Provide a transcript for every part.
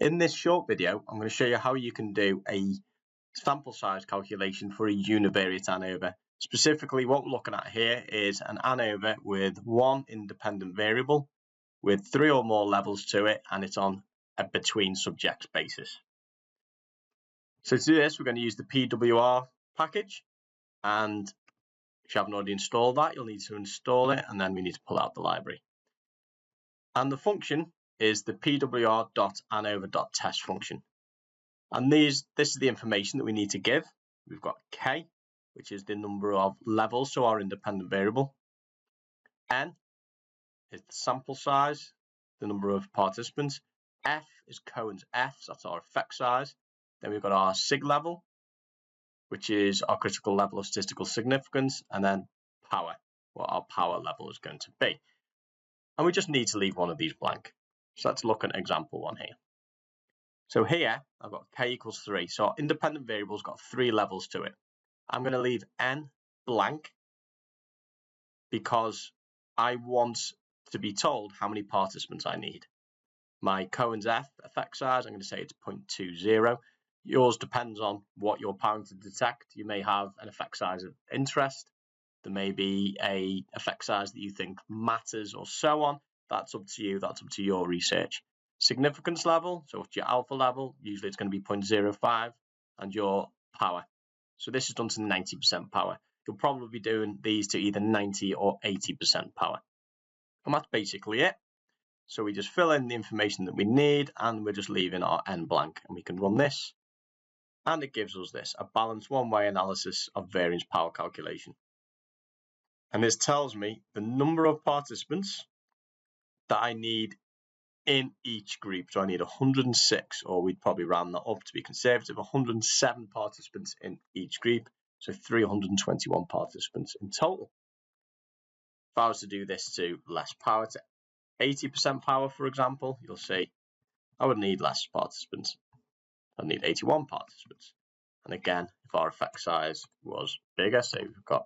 In this short video, I'm going to show you how you can do a sample size calculation for a univariate ANOVA. Specifically, what we're looking at here is an ANOVA with one independent variable with 3 or more levels to it, and it's on a between subjects basis. So to do this, we're going to use the PWR package, and if you haven't already installed that, you'll need to install it, and then we need to pull out the library. And the function is the pwr.anova.test function. And this is the information that we need to give. We've got k, which is the number of levels, so our independent variable. N is the sample size, the number of participants. F is Cohen's F, so that's our effect size. Then we've got our sig level, which is our critical level of statistical significance, and then power, what our power level is going to be. And we just need to leave one of these blank. So let's look at example 1 here. So here, I've got k equals 3. So our independent variable's got 3 levels to it. I'm going to leave n blank because I want to be told how many participants I need. My Cohen's F effect size, I'm going to say it's 0.20. Yours depends on what you're powering to detect. You may have an effect size of interest. There may be a effect size that you think matters, or so on. That's up to you. That's up to your research. Significance level, so what's your alpha level? Usually it's going to be 0.05, and your power. So this is done to 90% power. You'll probably be doing these to either 90 or 80% power. And that's basically it. So we just fill in the information that we need, and we're just leaving our n blank, and we can run this. And it gives us this, a balanced one-way analysis of variance power calculation. And this tells me the number of participants that I need in each group. So I need 106, or we'd probably round that up to be conservative, 107 participants in each group. So 321 participants in total. If I was to do this to less power, to 80% power, for example, you'll see I would need less participants. I need 81 participants. And again, if our effect size was bigger, say we've got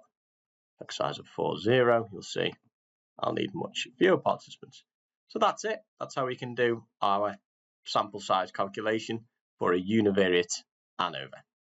effect size of 40, you'll see I'll need much fewer participants. So that's it. That's how we can do our sample size calculation for a univariate ANOVA.